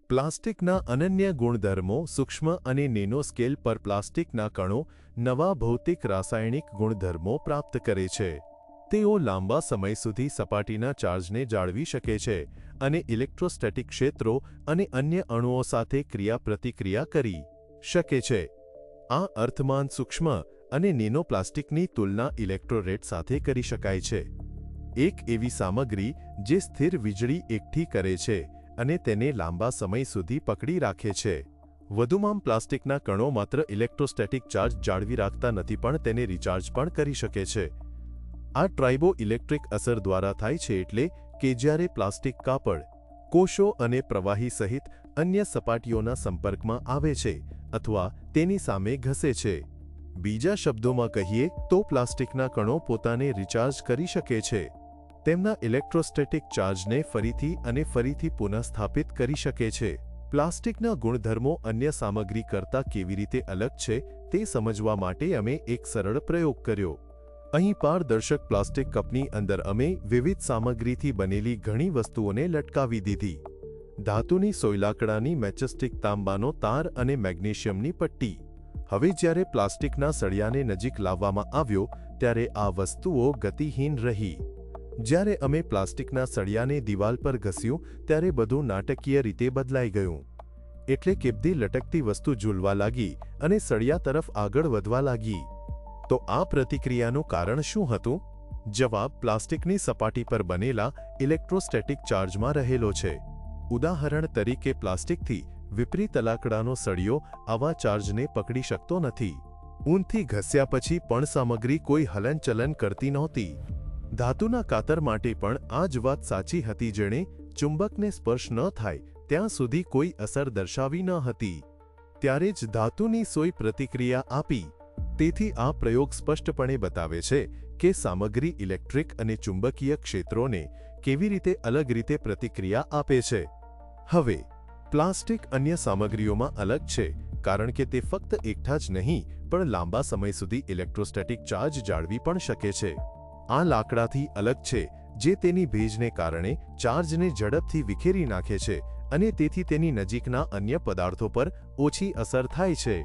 પ્લાસ્ટિકના અનન્ય ગુણધર્મો સૂક્ષ્મ અને નેનો સ્કેલ પર પ્લાસ્ટિકના કણો નવા ભૌતિક રાસાયણિક ગુણધર્મો પ્રાપ્ત કરે છે. તેઓ લાંબા સમય સુધી સપાટીના ચાર્જને જાળવી શકે છે અને ઇલેક્ટ્રોસ્ટેટિક ક્ષેત્રો અને અન્ય અણુઓ સાથે ક્રિયાપ્રતિક્રિયા કરી શકે છે. આ અર્થમાં સૂક્ષ્મ અને નેનો પ્લાસ્ટિકની તુલના ઇલેક્ટ્રોરેટ સાથે કરી શકાય છે, એક એવી સામગ્રી જે સ્થિર વીજળી એકઠી કરે છે અને તેને લાંબા સમય સુધી પકડી રાખે છે. વધુમાં પ્લાસ્ટિકના કણો માત્ર ઇલેક્ટ્રોસ્ટેટિક ચાર્જ જાળવી રાખતા નથી પણ તેને રિચાર્જ પણ કરી શકે છે. આ ટ્રાઇબો ઇલેક્ટ્રિક અસર દ્વારા થાય છે એટલે કે જ્યારે પ્લાસ્ટિક કાપડ, કોષો અને પ્રવાહી સહિત અન્ય સપાટીઓના સંપર્કમાં આવે છે અથવા તેની સામે ઘસે છે. બીજા શબ્દોમાં કહીએ તો પ્લાસ્ટિકના કણો પોતાને રિચાર્જ કરી શકે છે, તેમના ઇલેક્ટ્રોસ્ટેટિક ચાર્જને ફરીથી અને ફરીથી પુનઃસ્થાપિત કરી શકે છે. પ્લાસ્ટિકના ગુણધર્મો અન્ય સામગ્રી કરતાં કેવી રીતે અલગ છે તે સમજવા માટે અમે એક સરળ પ્રયોગ કર્યો. અહીં પારદર્શક પ્લાસ્ટિક કપની અંદર અમે વિવિધ સામગ્રીથી બનેલી ઘણી વસ્તુઓને લટકાવી દીધી. ધાતુની સોયલાકડાની મેચસ્ટિક, તાંબાનો તાર અને મેગ્નેશિયમની પટ્ટી. હવે જ્યારે પ્લાસ્ટિકના સળિયાને નજીક લાવવામાં આવ્યો ત્યારે આ વસ્તુઓ ગતિહીન રહી. જ્યારે અમે પ્લાસ્ટિકના સળિયાને દિવાલ પર ઘસ્યું ત્યારે બધું નાટકીય રીતે બદલાઈ ગયું. એટલે કે બધી લટકતી વસ્તુ ઝૂલવા લાગી અને સળિયા તરફ આગળ વધવા લાગી. તો આ પ્રતિક્રિયાનું કારણ શું હતું? જવાબ પ્લાસ્ટિકની સપાટી પર બનેલા ઇલેક્ટ્રોસ્ટેટિક ચાર્જમાં રહેલો છે. ઉદાહરણ તરીકે પ્લાસ્ટિકથી વિપરીત લાકડાનો સળિયો આવા ચાર્જને પકડી શકતો નથી. ઊનથી ઘસ્યા પછી પણ સામગ્રી કોઈ હલનચલન કરતી નહોતી. ધાતુના કાતર માટે પણ આ જ વાત સાચી હતી, જેણે ચુંબકને સ્પર્શ ન થાય ત્યાં સુધી કોઈ અસર દર્શાવી ન હતી. ત્યારે જ ધાતુની સોય પ્રતિક્રિયા આપી. તેથી આ પ્રયોગ સ્પષ્ટપણે બતાવે છે કે સામગ્રી ઇલેક્ટ્રિક અને ચુંબકીય ક્ષેત્રોને કેવી રીતે અલગ રીતે પ્રતિક્રિયા આપે છે. હવે પ્લાસ્ટિક અન્ય સામગ્રીઓમાં અલગ છે કારણ કે તે ફક્ત એકઠા જ નહીં પણ લાંબા સમય સુધી ઇલેક્ટ્રોસ્ટેટિક ચાર્જ જાળવી પણ શકે છે. આ લાકડાથી અલગ છે જે તેની ભેજને કારણે ચાર્જને ઝડપથી વિખેરી નાખે છે અને તેથી તેની નજીકના અન્ય પદાર્થો પર ઓછી અસર થાય છે.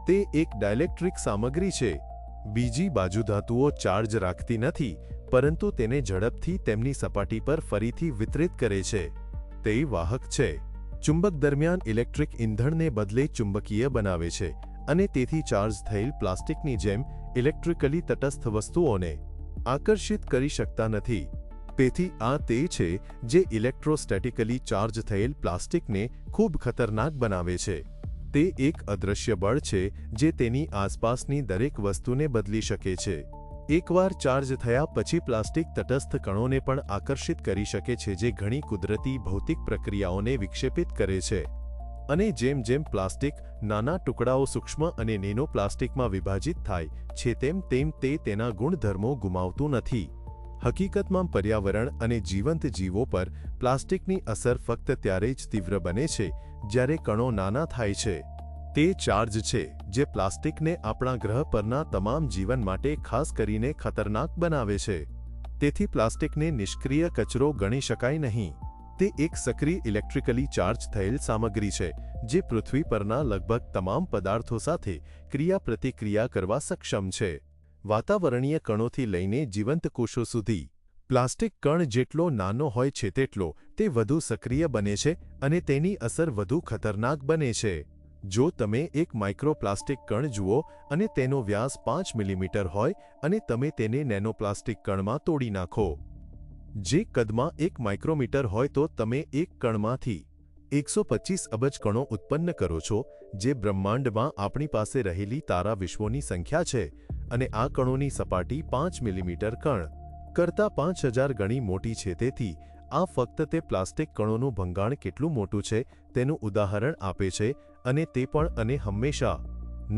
તે એક ડાઇલેક્ટ્રિક સામગ્રી છે. બીજી બાજુ ધાતુઓ ચાર્જ રાખતી નથી પરંતુ તેને ઝડપથી તેમની સપાટી પર ફરીથી વિતરિત કરે છે. તે વાહક છે. ચુંબક દરમિયાન ઇલેક્ટ્રિક ઇંધણને બદલે ચુંબકીય બનાવે છે અને તેથી ચાર્જ થયેલ પ્લાસ્ટિકની જેમ ઇલેક્ટ્રિકલી તટસ્થ વસ્તુઓને આકર્ષિત કરી શકતા નથી. તેથી આ તે છે જે ઇલેક્ટ્રોસ્ટેટિકલી ચાર્જ થયેલ પ્લાસ્ટિકને ખૂબ ખતરનાક બનાવે છે. તે એક અદૃશ્ય બળ છે જે તેની આસપાસની દરેક વસ્તુને બદલી શકે છે. એકવાર ચાર્જ થયા પછી પ્લાસ્ટિક તટસ્થ કણોને પણ આકર્ષિત કરી શકે છે જે ઘણી કુદરતી ભૌતિક પ્રક્રિયાઓને વિક્ષેપિત કરે છે. અને જેમ જેમ પ્લાસ્ટિક નાના ટુકડાઓ સૂક્ષ્મ અને નેનો પ્લાસ્ટિકમાં વિભાજિત થાય છે તેમ તેમ તે તેના ગુણધર્મો ગુમાવતું નથી. હકીકતમાં પર્યાવરણ અને જીવંત જીવો પર પ્લાસ્ટિકની અસર ફક્ત ત્યારે જ તીવ્ર બને છે જ્યારે કણો નાના થાય છે. તે ચાર્જ છે જે પ્લાસ્ટિકને આપણા ગ્રહ પરના તમામ જીવન માટે ખાસ કરીને ખતરનાક બનાવે છે. તેથી પ્લાસ્ટિકને નિષ્ક્રિય કચરો ગણી શકાય નહીં. તે એક સક્રિય ઇલેક્ટ્રિકલી ચાર્જ થયેલ સામગ્રી છે જે પૃથ્વી પરના લગભગ તમામ પદાર્થો સાથે ક્રિયાપ્રતિક્રિયા કરવા સક્ષમ છે. વાતાવરણીય કણોથી લઈને જીવંત કોષો સુધી. પ્લાસ્ટિક કણ જેટલો નાનો હોય છે તેટલો તે વધુ સક્રિય બને છે અને તેની અસર વધુ ખતરનાક બને છે. જો તમે એક માઇક્રોપ્લાસ્ટિક કણ જુઓ અને તેનો વ્યાસ 5 મિલીમીટર હોય અને તમે તેને નેનોપ્લાસ્ટિક કણમાં તોડી નાખો, જે કદમાં 1 માઇક્રોમીટર હોય, તો તમે એક કણમાંથી 125 અબજ કણો ઉત્પન્ન કરો છો, જે બ્રહ્માંડમાં આપણી પાસે રહેલી તારા વિશ્વોની સંખ્યા છે. અને આ કણોની સપાટી 5 મિલીમીટર કણ કરતાં 5000 ગણી મોટી છે. તેથી આ ફક્ત તે પ્લાસ્ટિક કણોનું ભંગાણ કેટલું મોટું છે તેનું ઉદાહરણ આપે છે. અને તે પણ અને હંમેશા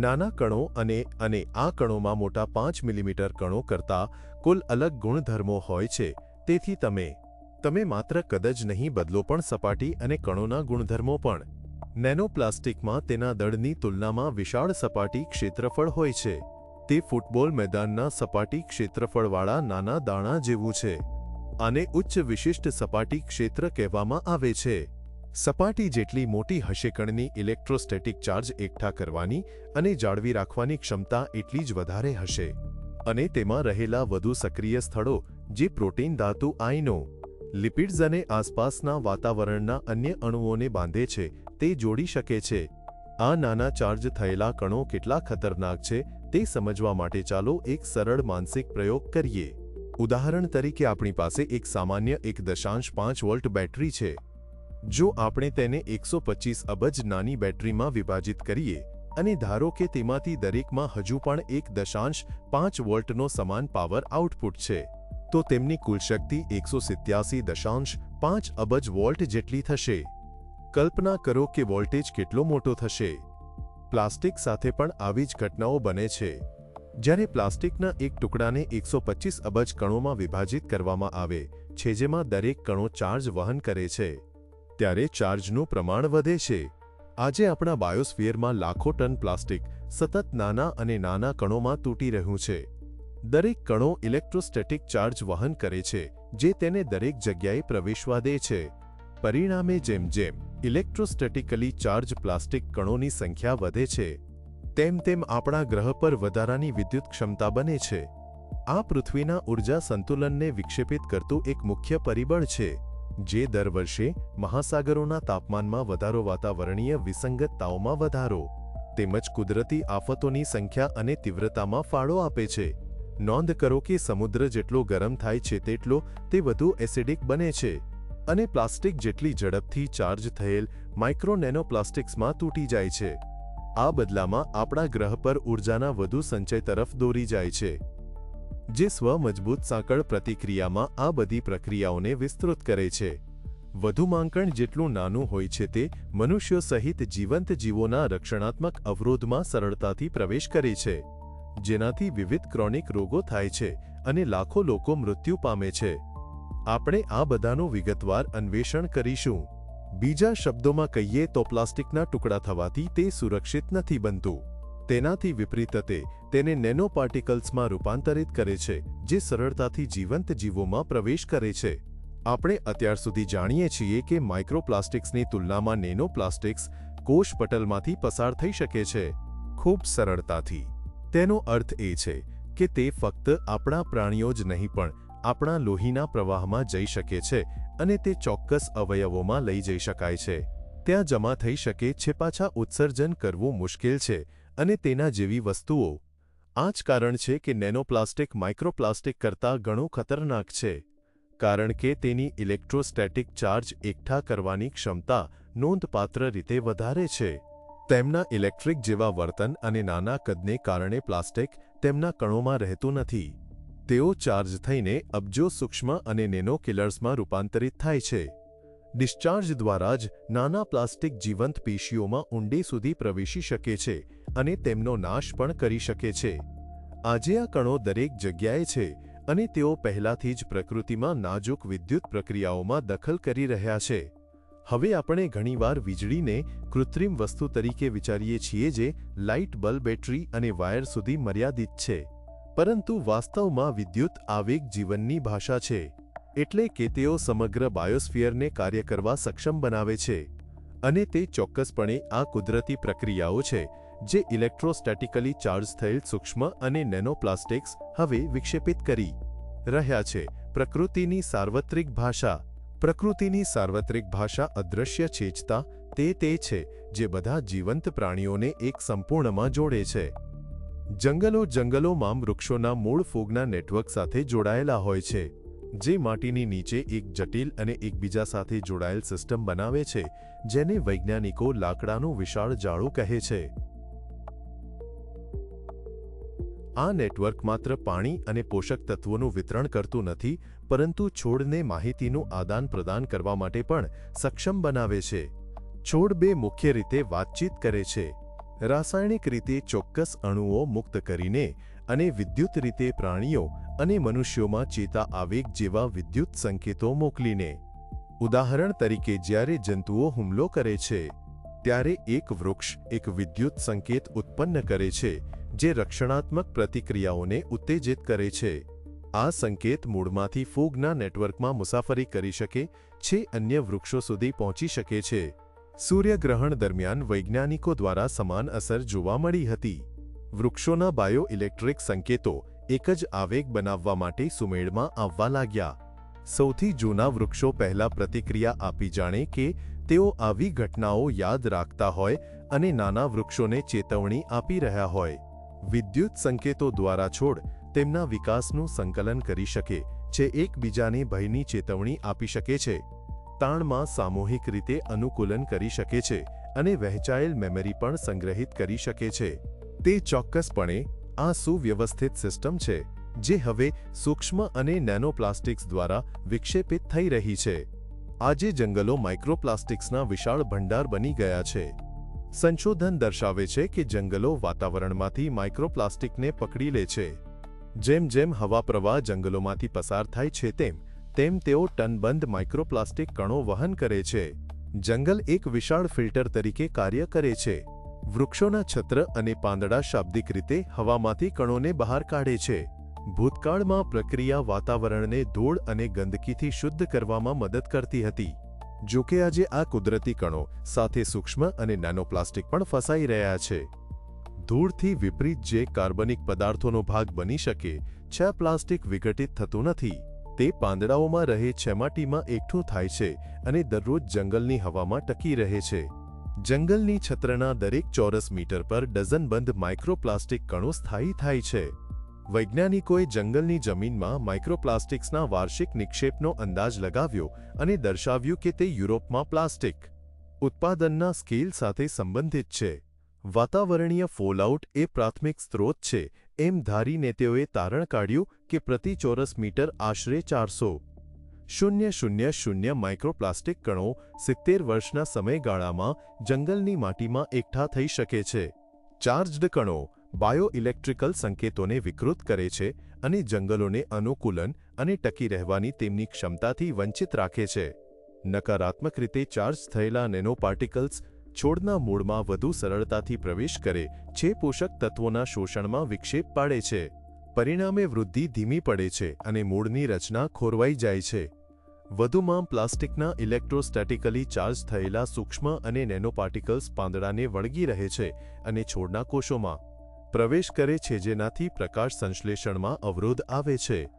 નાના કણો અને આ કણોમાં મોટા 5 મિલીમીટર કણો કરતાં કુલ અલગ ગુણધર્મો હોય છે. તેથી તમે માત્ર કદ જ નહીં બદલો પણ સપાટી અને કણોના ગુણધર્મો પણ. નેનોપ્લાસ્ટિકમાં તેના દળની તુલનામાં વિશાળ સપાટી ક્ષેત્રફળ હોય છે. તે ફૂટબોલ મેદાનના સપાટી ક્ષેત્રફળવાળા નાના દાણા જેવું છે. આને ઉચ્ચ વિશિષ્ટ સપાટી ક્ષેત્ર કહેવામાં આવે છે. સપાટી જેટલી મોટી હશે કણની ઇલેક્ટ્રોસ્ટેટિક ચાર્જ એકઠા કરવાની અને જાળવી રાખવાની ક્ષમતા એટલી જ વધારે હશે. અને તેમાં રહેલા વધુ સક્રિય સ્થળો, જે પ્રોટીન, ધાતુ, આયનો, લિપિડ્સ અને આસપાસના વાતાવરણના અન્ય અણુઓને બાંધે છે, તે જોડી શકે છે. આ નાના ચાર્જ થયેલા કણો કેટલા ખતરનાક છે તે સમજવા માટે ચાલો એક સરળ માનસિક પ્રયોગ કરીએ. ઉદાહરણ તરીકે આપણી પાસે એક સામાન્ય 1.5 વોલ્ટ બેટરી છે. જો આપણે તેને 125 અબજ નાની બેટરીમાં વિભાજિત કરીએ અને ધારો કે તેમાંથી દરેકમાં હજુ પણ 1.5 વોલ્ટનો સમાન પાવર આઉટપુટ છે, તો તેમની કુલ શક્તિ 187.5 અબજ વોલ્ટ જેટલી થશે. કલ્પના કરો કે વોલ્ટેજ કેટલો મોટો થશે. પ્લાસ્ટિક સાથે પણ આવી જ ઘટનાઓ બને છે. જ્યારે પ્લાસ્ટિકના એક ટુકડાને 125 અબજ કણોમાં વિભાજિત કરવામાં આવે છે, જેમાં દરેક કણો ચાર્જ વહન કરે છે, ત્યારે ચાર્જનું પ્રમાણ વધે છે. આજે આપણા બાયોસ્ફિયરમાં લાખો ટન પ્લાસ્ટિક સતત નાના અને નાના કણોમાં તૂટી રહ્યું છે. દરેક કણો ઇલેક્ટ્રોસ્ટેટિક ચાર્જ વહન કરે છે, જે તેને દરેક જગ્યાએ પ્રવેશવા દે છે. પરિણામે જેમ જેમ ઇલેક્ટ્રોસ્ટેટિકલી ચાર્જ પ્લાસ્ટિક કણોની સંખ્યા વધે છે, તેમ તેમ આપણા ગ્રહ પર વધારાની વિદ્યુત ક્ષમતા બને છે. આ પૃથ્વીના ઊર્જા સંતુલનને વિક્ષેપિત કરતું એક મુખ્ય પરિબળ છે, જે દર વર્ષે મહાસાગરોના તાપમાનમાં વધારો, વાતાવરણીય વિસંગતતાઓમાં વધારો તેમજ કુદરતી આફતોની સંખ્યા અને તીવ્રતામાં ફાળો આપે છે. નોંધ કરો કે સમુદ્ર જેટલો ગરમ થાય છે તેટલો તે વધુ એસિડિક બને છે અને પ્લાસ્ટિક જેટલી ઝડપથી ચાર્જ થયેલ માઇક્રો નેનોપ્લાસ્ટિક્સમાં તૂટી જાય છે. આ બદલામાં આપણા ગ્રહ પર ઊર્જાના વધુ સંચય તરફ દોરી જાય છે, જે સ્વ-મજબૂત સાંકળ પ્રતિક્રિયામાં આ બધી પ્રક્રિયાઓને વિસ્તૃત કરે છે. વધુ માંકણ જેટલું નાનું હોય છે તે મનુષ્યો સહિત જીવંત જીવોના રક્ષણાત્મક અવરોધમાં સરળતાથી પ્રવેશ કરે છે, જેનાથી વિવિધ ક્રોનિક રોગો થાય છે અને લાખો લોકો મૃત્યુ પામે છે. આપણે આ બધાનું વિગતવાર અન્વેષણ કરીશું. બીજા શબ્દોમાં કહીએ તો પ્લાસ્ટિકના ટુકડા થવાથી તે સુરક્ષિત નથી બનતું. તેનાથી વિપરીત તે તેને નેનો પાર્ટિકલ્સમાં રૂપાંતરિત કરે છે, જે સરળતાથી જીવંત જીવોમાં પ્રવેશ કરે છે. આપણે અત્યાર સુધી જાણીએ છીએ કે માઇક્રોપ્લાસ્ટિક્સની તુલનામાં નેનો પ્લાસ્ટિક્સ કોષ પટલમાંથી પસાર થઈ શકે છે, ખૂબ સરળતાથી. તેનો અર્થ એ છે કે તે ફક્ત આપણા પ્રાણીઓ જ નહીં પણ આપણા લોહીના પ્રવાહમાં જઈ શકે છે અને તે ચોક્કસ અવયવોમાં લઈ જઈ શકાય છે. ત્યાં જમા થઈ શકે છે, પાછા ઉત્સર્જન કરવું મુશ્કેલ છે અને તેના જેવી વસ્તુઓ. આ જ કારણ છે કે નેનોપ્લાસ્ટિક માઇક્રોપ્લાસ્ટિક કરતાં ઘણું ખતરનાક છે, કારણ કે તેની ઇલેક્ટ્રોસ્ટેટિક ચાર્જ એકઠા કરવાની ક્ષમતા નોંધપાત્ર રીતે વધારે છે. તેમના ઇલેક્ટ્રિક જેવા વર્તન અને નાના કદને કારણે પ્લાસ્ટિક તેમના કણોમાં રહેતું નથી. તેઓ ચાર્જ થઈને અબજો સૂક્ષ્મ અને નેનો કિલર્સમાં રૂપાંતરિત થાય છે. ડિસ્ચાર્જ દ્વારા જ નાના પ્લાસ્ટિક જીવંત પેશીઓમાં ઊંડે સુધી પ્રવેશી શકે છે અને તેમનો નાશ પણ કરી શકે છે. આજે આ કણો દરેક જગ્યાએ છે અને તેઓ પહેલાથી જ પ્રકૃતિમાં નાજુક વિદ્યુત પ્રક્રિયાઓમાં દખલ કરી રહ્યા છે. હવે આપણે ઘણીવાર વીજળીને કૃત્રિમ વસ્તુ તરીકે વિચારીએ છીએ, જે લાઇટ બલ્બ, બેટરી અને વાયર સુધી મર્યાદિત છે. પરંતુ વાસ્તવમાં વિદ્યુત આવેગ જીવનની ભાષા છે, એટલે કે તેઓ સમગ્ર બાયોસ્ફિયરને કાર્ય કરવા સક્ષમ બનાવે છે. અને તે ચોક્કસપણે આ કુદરતી પ્રક્રિયાઓ છે જે ઇલેક્ટ્રોસ્ટેટિકલી ચાર્જ થયેલ સૂક્ષ્મ અને નેનોપ્લાસ્ટિક્સ હવે વિક્ષેપિત કરી રહ્યા છે. પ્રકૃતિની સાર્વત્રિક ભાષા. પ્રકૃતિની સાર્વત્રિક ભાષા અદૃશ્ય ચેતતા તે છે જે બધા જીવંત પ્રાણીઓને એક સંપૂર્ણમાં જોડે છે. જંગલોમાં વૃક્ષોના મૂળ ફૂગના નેટવર્ક સાથે જોડાયેલા હોય છે, જે માટીની નીચે એક જટિલ અને એકબીજા સાથે જોડાયેલ સિસ્ટમ બનાવે છે, જેને વૈજ્ઞાનિકો લાકડાનું વિશાળ જાળું કહે છે. આ નેટવર્ક માત્ર પાણી અને પોષક તત્વોનું વિતરણ કરતું નથી, પરંતુ છોડને માહિતીનું આદાન-પ્રદાન કરવા માટે પણ સક્ષમ બનાવે છે. છોડ બે મુખ્ય રીતે વાતચીત કરે છે: રાસાયણિક રીતે ચોક્કસ અણુઓ મુક્ત કરીને અને વિદ્યુત રીતે પ્રાણીઓ અને મનુષ્યોમાં ચેતા આવેગ જેવા વિદ્યુત સંકેતો મોકલીને. ઉદાહરણ તરીકે, જ્યારે જંતુઓ હુમલો કરે છે, ત્યારે એક વૃક્ષ એક વિદ્યુત સંકેત ઉત્પન્ન કરે છે, જે રક્ષણાત્મક પ્રતિક્રિયાઓને ઉત્તેજિત કરે છે. આ સંકેત મૂળમાંથી ફૂગના નેટવર્કમાં મુસાફરી કરી શકે છે અન્ય વૃક્ષો સુધી પહોંચી શકે છે. સૂર્યગ્રહણ દરમિયાન વૈજ્ઞાનિકો દ્વારા સમાન અસર જોવા મળી હતી. વૃક્ષોના બાયોઇલેક્ટ્રિક સંકેતો એક જ આવેગ બનાવવા માટે સુમેળમાં આવવા લાગ્યા. સૌથી જૂના વૃક્ષો પહેલા પ્રતિક્રિયા આપી જાણે કે તેઓ આવી ઘટનાઓ યાદ રાખતા હોય અને નાના વૃક્ષોને ચેતવણી આપી રહ્યા હોય. વિદ્યુત સંકેતો દ્વારા છોડ તેમના વિકાસનું સંકલન કરી શકે છે, એકબીજાને ભયની ચેતવણી આપી શકે છે, તાણમાં સામૂહિક રીતે અનુકૂલન કરી શકે છે અને વહેંચાયેલ મેમરી પણ સંગ્રહિત કરી શકે છે. તે ચોક્કસપણે આ સુવ્યવસ્થિત સિસ્ટમ છે જે હવે સૂક્ષ્મ અને નેનોપ્લાસ્ટિક્સ દ્વારા વિક્ષેપિત થઈ રહી છે. આજે જંગલો માઇક્રોપ્લાસ્ટિક્સના વિશાળ ભંડાર બની ગયા છે. સંશોધન દર્શાવે છે કે જંગલો વાતાવરણમાંથી માઇક્રોપ્લાસ્ટિકને પકડી લે છે. જેમ જેમ હવા પ્રવાહ જંગલોમાંથી પસાર થાય છે તેમ તેઓ ટનબંધ માઇક્રોપ્લાસ્ટિક કણો વહન કરે છે. જંગલ એક વિશાળ ફિલ્ટર તરીકે કાર્ય કરે છે. વૃક્ષોના છત્ર અને પાંદડા શાબ્દિક રીતે હવામાંથી કણોને બહાર કાઢે છે. ભૂતકાળમાં પ્રક્રિયા વાતાવરણને ધૂળ અને ગંદકીથી શુદ્ધ કરવામાં મદદ કરતી હતી. જો કે આજે આ કુદરતી કણો સાથે સૂક્ષ્મ અને નેનોપ્લાસ્ટિક પણ ફસાઈ રહ્યા છે. ધૂળથી વિપરીત જે કાર્બનિક પદાર્થોનો ભાગ બની શકે છે, પ્લાસ્ટિક વિઘટિત થતું નથી. તે પાંદડાઓમાં રહે છે, માટીમાં એકઠું થાય છે અને દરરોજ જંગલની હવામાં ટકી રહે છે. જંગલની છત્રના દરેક ચોરસ મીટર પર ડઝનબંધ માઇક્રોપ્લાસ્ટિક કણો સ્થાયી થાય છે. વૈજ્ઞાનિકોએ જંગલની જમીનમાં માઇક્રોપ્લાસ્ટિક્સના વાર્ષિક નિક્ષેપનો અંદાજ લગાવ્યો અને દર્શાવ્યું કે તે યુરોપમાં પ્લાસ્ટિક ઉત્પાદનના સ્કેલ સાથે સંબંધિત છે. વાતાવરણીય ફોલઆઉટ એ પ્રાથમિક સ્ત્રોત છે એમ ધારીને તેઓએ તારણ કાઢ્યું કે પ્રતિ ચોરસ મીટર આશરે 400,000 માઇક્રોપ્લાસ્ટિક કણો 70 વર્ષના સમયગાળામાં જંગલની માટીમાં એકઠા થઈ શકે છે. ચાર્જ્ડ કણો બાયોઇલેક્ટ્રિકલ સંકેતોને વિકૃત કરે છે અને જંગલોને અનુકૂલન અને ટકી રહેવાની તેમની ક્ષમતાથી વંચિત રાખે છે. નકારાત્મક રીતે ચાર્જ થયેલા નેનોપાર્ટિકલ્સ છોડના મૂળમાં વધુ સરળતાથી પ્રવેશ કરે છે, પોષક તત્વોના શોષણમાં વિક્ષેપ પાડે છે. પરિણામે વૃદ્ધિ ધીમી પડે છે અને મૂળની રચના ખોરવાઈ જાય છે. વધુમાં પ્લાસ્ટિકના ઇલેક્ટ્રોસ્ટેટિકલી ચાર્જ થયેલા સૂક્ષ્મ અને નેનોપાર્ટિકલ્સ પાંદડાને વળગી રહે છે અને છોડના કોષોમાં પ્રવેશ કરે છે, જેનાથી પ્રકાશ સંશ્લેષણમાં અવરોધ આવે છે.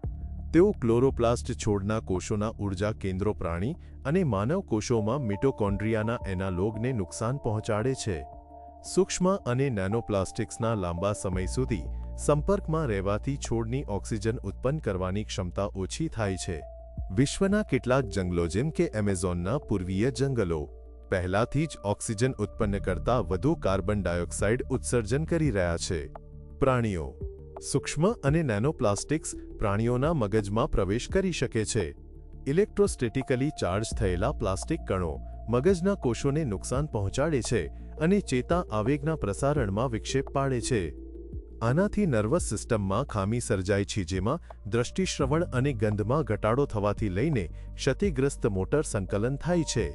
તેઓ ક્લોરોપ્લાસ્ટ છોડના કોષોના ઊર્જા કેન્દ્રો, પ્રાણી અને માનવ કોષોમાં મિટોકોન્ડ્રિયાના એનાલોગને નુકસાન પહોંચાડે છે. સૂક્ષ્મ અને નેનોપ્લાસ્ટિક્સના લાંબા સમય સુધી સંપર્કમાં રહેવાથી છોડની ઓક્સિજન ઉત્પન્ન કરવાની ક્ષમતા ઓછી થાય છે. વિશ્વના કેટલાક જંગલો જેમ કે એમેઝોનના પૂર્વીય જંગલો પહેલાથી જ ઓક્સિજન ઉત્પન્ન કરતા વધુ કાર્બન ડાયોક્સાઇડ ઉત્સર્જન કરી રહ્યા છે. પ્રાણીઓ સૂક્ષ્મ અને નેનોપ્લાસ્ટિક્સ પ્રાણીઓના મગજમાં પ્રવેશ કરી શકે છે. ઇલેક્ટ્રોસ્ટેટિકલી ચાર્જ થયેલા પ્લાસ્ટિક કણો મગજના કોષોને નુકસાન પહોંચાડે છે અને ચેતા આવેગના પ્રસારણમાં વિક્ષેપ પાડે છે. આનાથી નર્વસ સિસ્ટમમાં ખામી સર્જાય છે, જેમાં દ્રષ્ટિ, શ્રવણ અને ગંધમાં ઘટાડો થવાથી લઈને ક્ષતિગ્રસ્ત મોટર સંકલન થાય છે.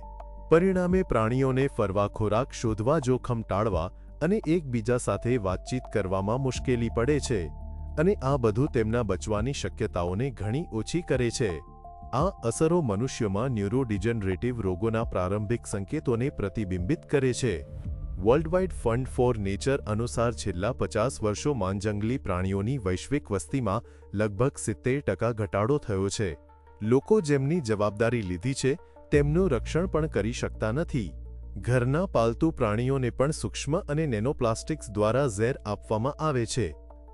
પરિણામે પ્રાણીઓને ફરવા, ખોરાક શોધવા, જોખમ ટાળવા અને એકબીજા સાથે વાતચીત કરવામાં મુશ્કેલી પડે છે અને આ બધું તેમના બચવાની શક્યતાઓને ઘણી ઓછી કરે છે. આ અસરો મનુષ્યોમાં ન્યુરોડિજનરેટિવ રોગોના પ્રારંભિક સંકેતોને પ્રતિબિંબિત કરે છે. વર્લ્ડવાઇડ ફંડ ફોર નેચર અનુસાર છેલ્લા 50 વર્ષોમાં જંગલી પ્રાણીઓની વૈશ્વિક વસ્તીમાં લગભગ 70% ઘટાડો થયો છે. લોકો જેમની જવાબદારી લીધી છે તેમનું રક્ષણ પણ કરી શકતા નથી. ઘરના પાલતુ પ્રાણીઓને પણ સૂક્ષ્મ અને નેનોપ્લાસ્ટિક્સ દ્વારા ઝેર આપવામાં આવે છે.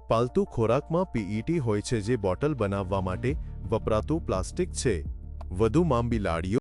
પાલતુ ખોરાકમાં પીઈટી હોય છે, જે બોટલ બનાવવા માટે વપરાતું પ્લાસ્ટિક છે. વધુમાં બિલાડીઓ